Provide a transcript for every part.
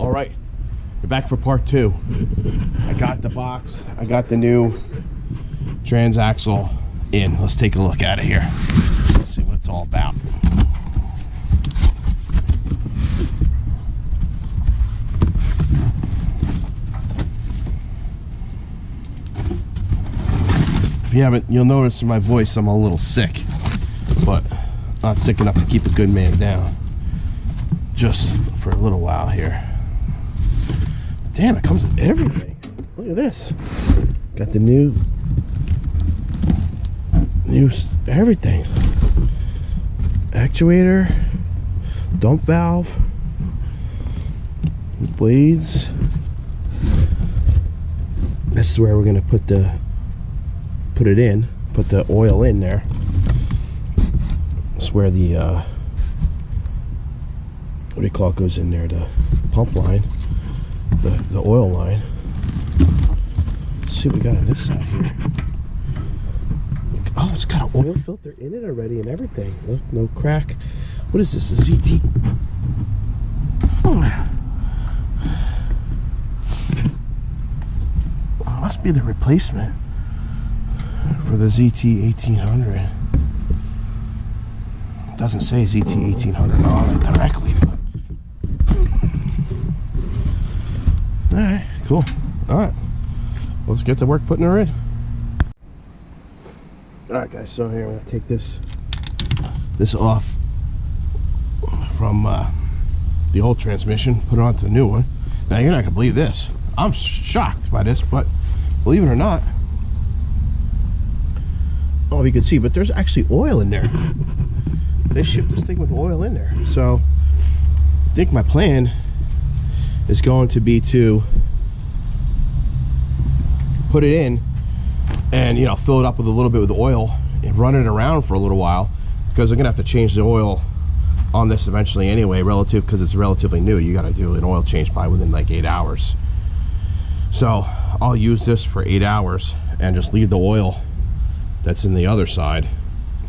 All right, we're back for part 2. I got the box. I got the new Transaxle in. Let's take a look at it here. Let's see what it's all about. If you haven't, you'll notice in my voice I'm a little sick, but not sick enough to keep a good man down. Just for a little while here. Damn, it comes with everything. Look at this. Got the new everything. Actuator, dump valve, blades. That's where we're gonna put the oil in there. That's where the what do you call it goes in there, the pump line, the oil line. Let's see what we got on this side here. Oh, it's got an oil filter in it already and everything. Look, no crack. What is this, a ZT? Oh, must be the replacement for the ZT 1800. It doesn't say ZT 1800 on it directly, but alright, cool. Alright, let's get to work putting her in. Alright guys, so here I'm going to take this off from the old transmission, put it onto the new one. Now you're not going to believe this. I'm shocked by this, but believe it or not, oh, you can see, but there's actually oil in there. They shipped this thing with oil in there. So I think my plan is going to be to put it in and, you know, fill it up with a little bit with oil and run it around for a little while, because I'm gonna have to change the oil on this eventually anyway, because it's relatively new. You got to do an oil change by within like 8 hours. So I'll use this for 8 hours and just leave the oil that's in the other side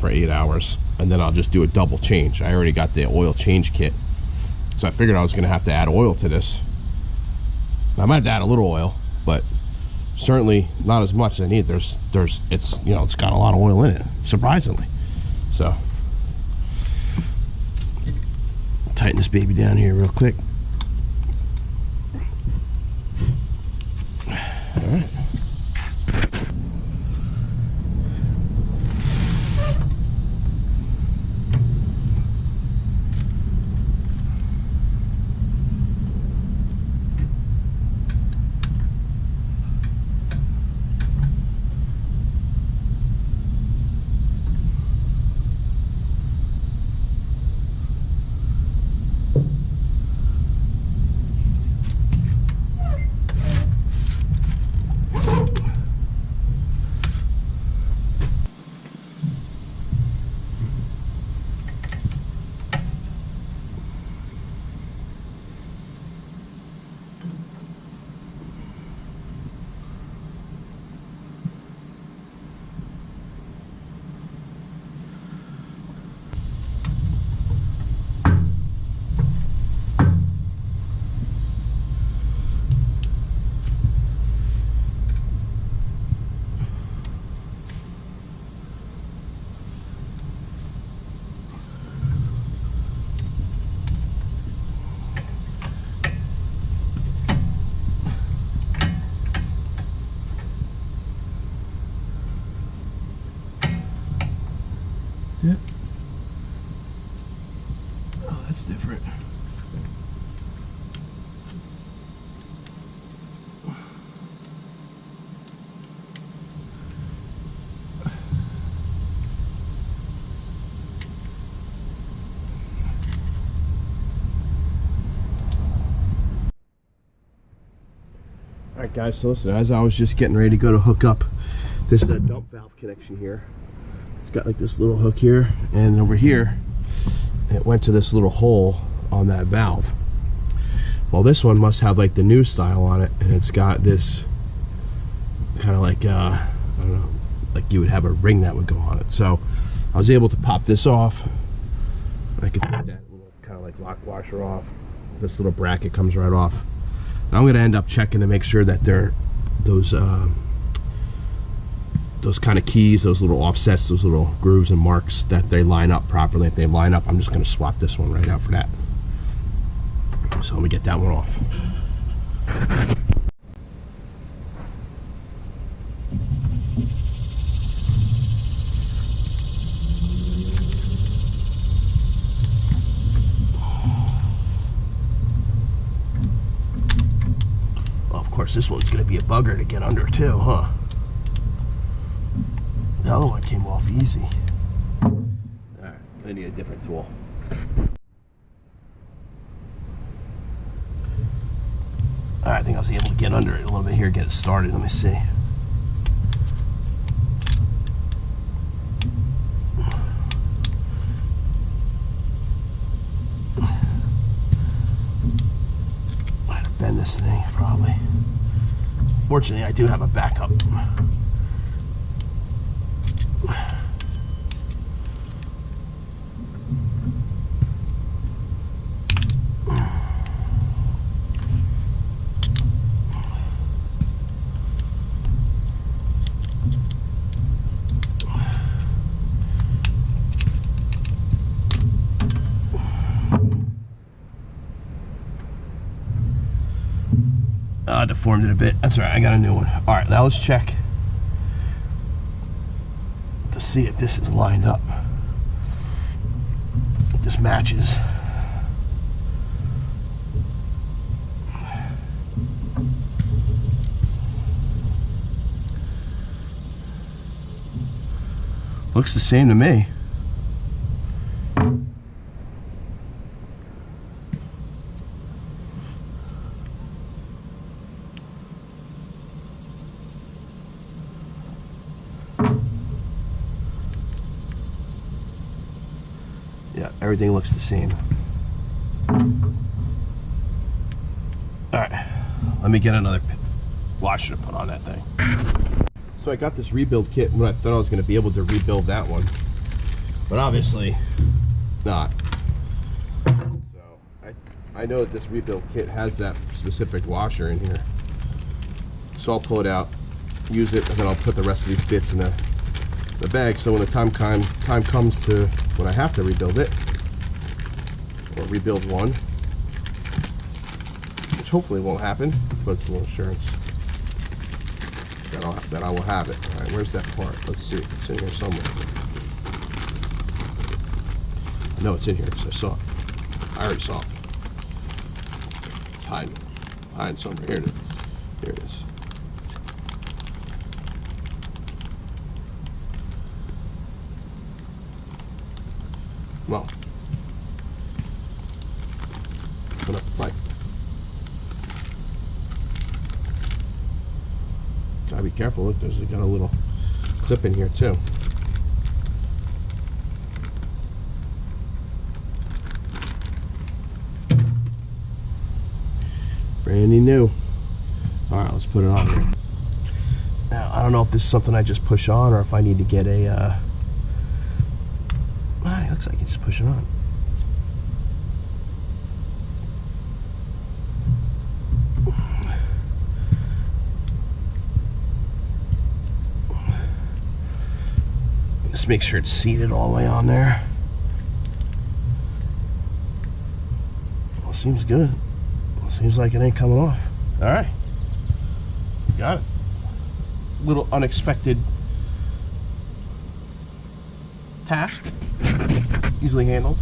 for 8 hours, and then I'll just do a double change. I already got the oil change kit, so I figured I was gonna have to add oil to this. I might have to add a little oil, but certainly not as much as I need. It's, you know, it's got a lot of oil in it, surprisingly. So tighten this baby down here real quick. All right. Yep. Oh, that's different. Alright guys, so listen, as I was just getting ready to go to hook up this dump valve connection here, it's got like this little hook here, and over here it went to this little hole on that valve. Well, this one must have like the new style on it, and it's got this kind of like I don't know, like you would have a ring that would go on it. So I was able to pop this off. I could take that little kind of like lock washer off, This little bracket comes right off. And I'm gonna end up checking to make sure that they're those kind of keys, those little offsets, those little grooves and marks, that they line up properly. If they line up, I'm just gonna swap this one right out for that. So let me get that one off. Of course, this one's going to be a bugger to get under too, huh? The other one came off easy. Alright, gonna need a different tool. Alright, I think I was able to get under it a little bit here, get it started. Let me see. I had to bend this thing, probably. Fortunately, I do have a backup. Deformed it a bit. That's all right, I got a new one. All right, now let's check to see if this is lined up. If this matches. Looks the same to me. Yeah, everything looks the same. Alright, let me get another washer to put on that thing. So I got this rebuild kit when I thought I was going to be able to rebuild that one, but obviously not. So I know that this rebuild kit has that specific washer in here. So I'll pull it out, use it, and then I'll put the rest of these bits in the bag, so when the time comes to when I have to rebuild it, or rebuild one, which hopefully won't happen, but it's a little insurance that I will have it. All right, where's that part? Let's see, it's in here somewhere. I know it's in here because I saw it. I already saw it. It's hiding somewhere. Here it is. Well, put up the pipe. Gotta be careful. Look, there's got a little clip in here too. Brandy new. All right, let's put it on here. Now, I don't know if this is something I just push on or if I need to get a. It looks like you just push it on. Just make sure it's seated all the way on there. Well, seems good. Well, seems like it ain't coming off. All right, got it. Little unexpected task. Easily handled.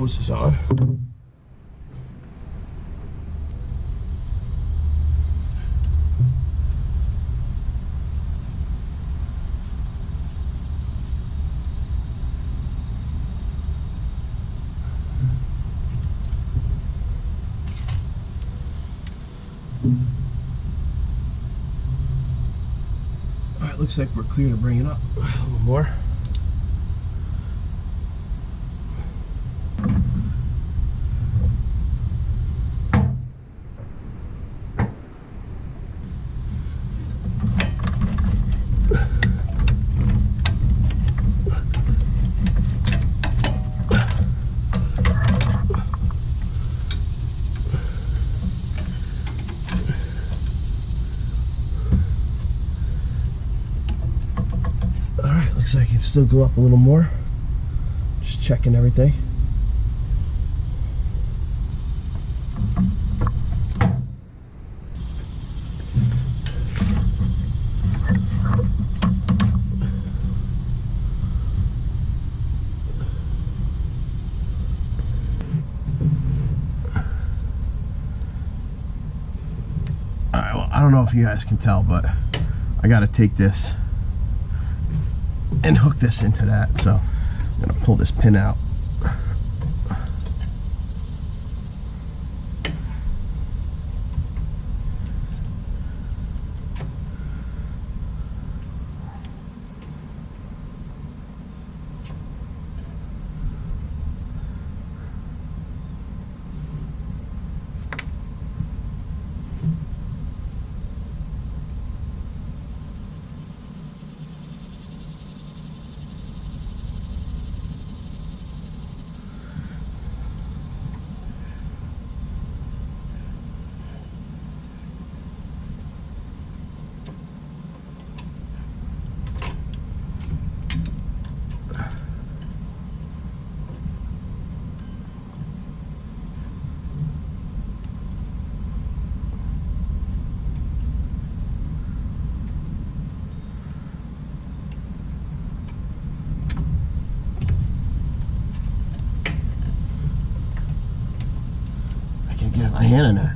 hose is on. Alright, looks like we're clear to bring it up a little more. Looks like it can still go up a little more. Just checking everything. Alright, well, I don't know if you guys can tell, but I gotta take this and hook this into that, so I'm gonna pull this pin out. Get my hand in there.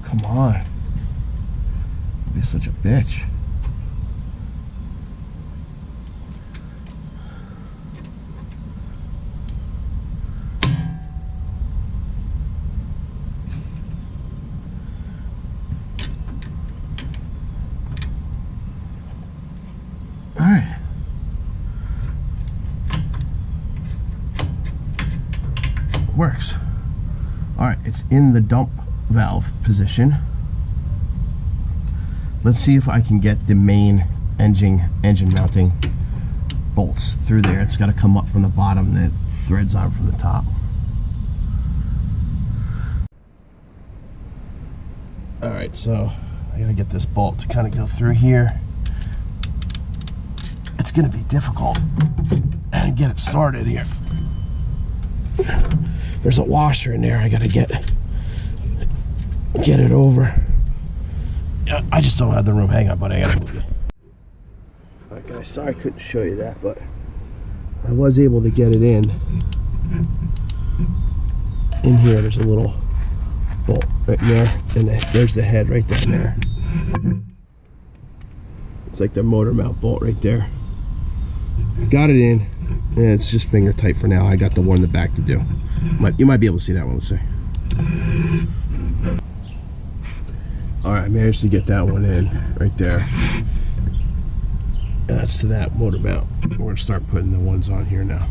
Come on. You're such a bitch. All right. Works. All right, it's in the dump valve position. Let's see if I can get the main engine mounting bolts through there. It's got to come up from the bottom, the threads on from the top. All right, so I gotta get this bolt to kind of go through here. It's gonna be difficult and get it started here. There's a washer in there. I gotta get it over. I just don't have the room. Hang on, buddy. I gotta move you. Alright guys, sorry I couldn't show you that, but I was able to get it in. In here, there's a little bolt right there, and there's the head right down there. It's like the motor mount bolt right there. Got it in, and it's just finger tight for now. I got the one in the back to do. You might be able to see that one, let's see. Alright, I managed to get that one in right there. And that's to that motor mount. We're going to start putting the ones on here now.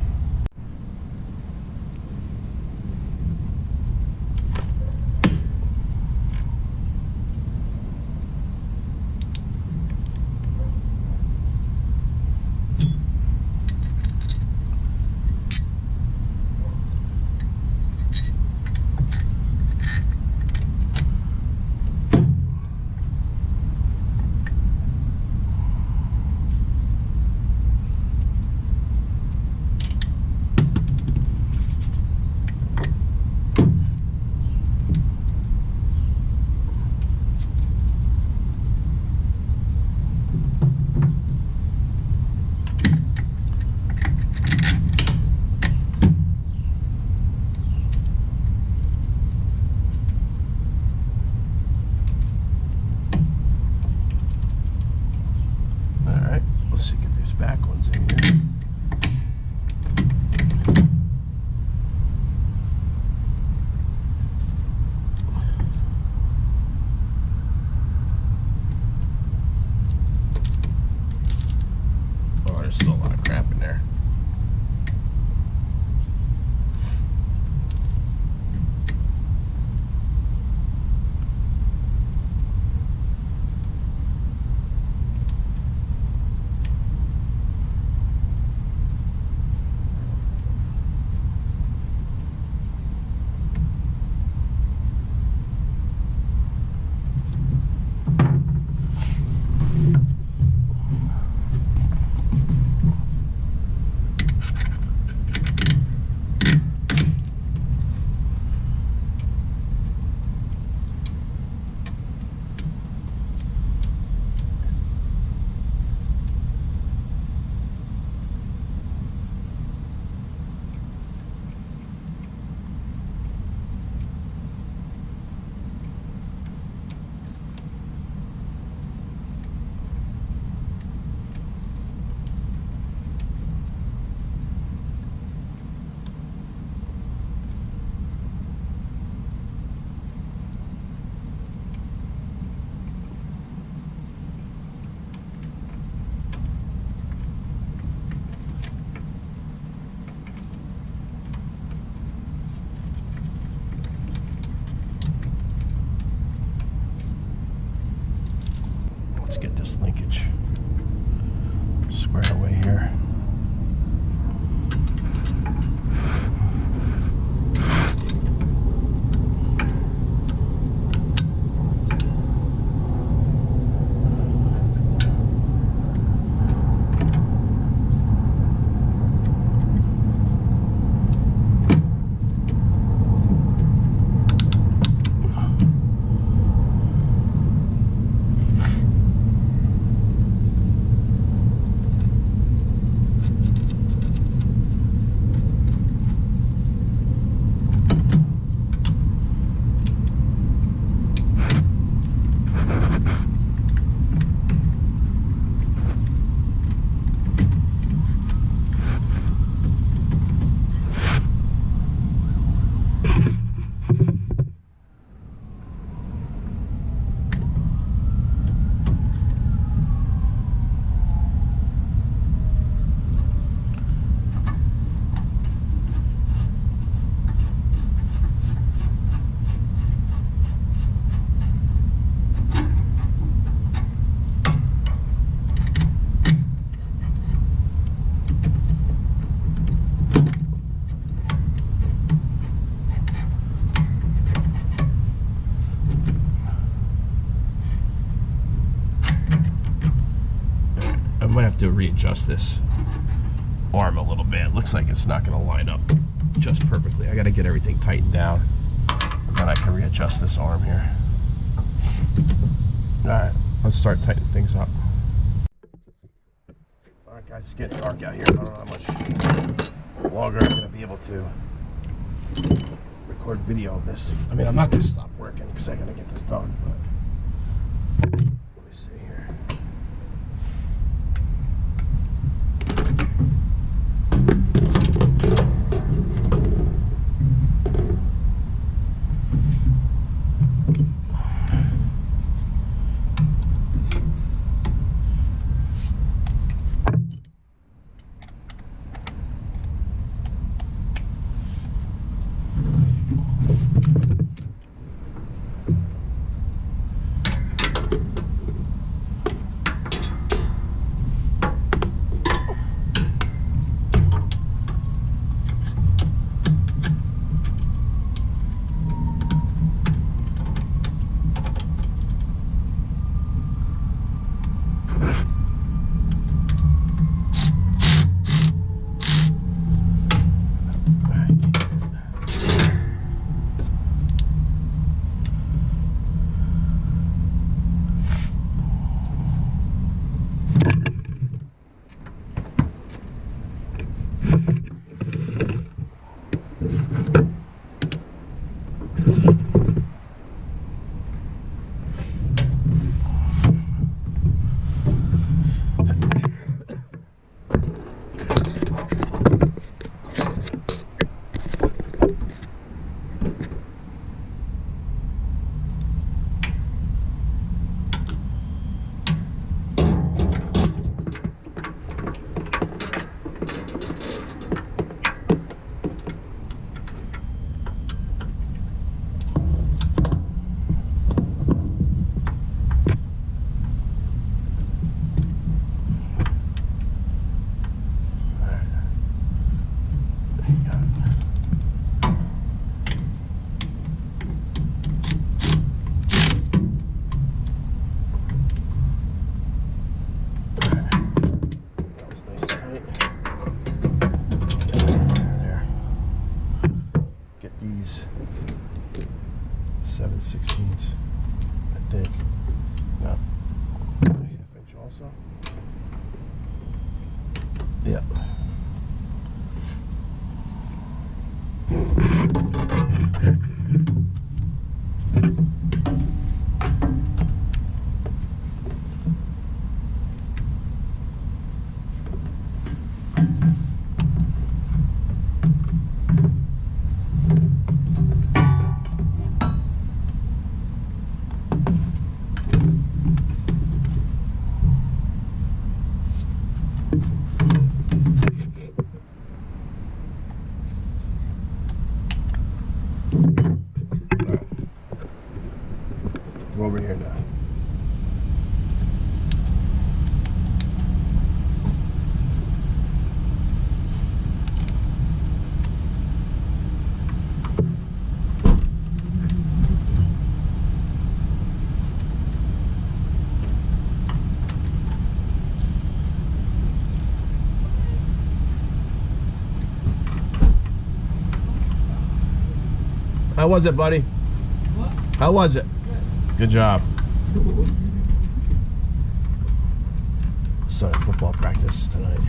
this linkage squared away here. I might have to readjust this arm a little bit. It looks like it's not going to line up just perfectly. I got to get everything tightened down, and then I can readjust this arm here. Alright, let's start tightening things up. Alright guys, it's getting dark out here. I don't know how much longer I'm going to be able to record video of this. I mean, I'm not going to stop working because I got to get this done, but let me see here. These 7/16, I think. No, ½ inch also. Yeah. We're over here now. How was it, buddy? What? How was it? Good job. Sunday football practice tonight.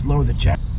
Lower the jack.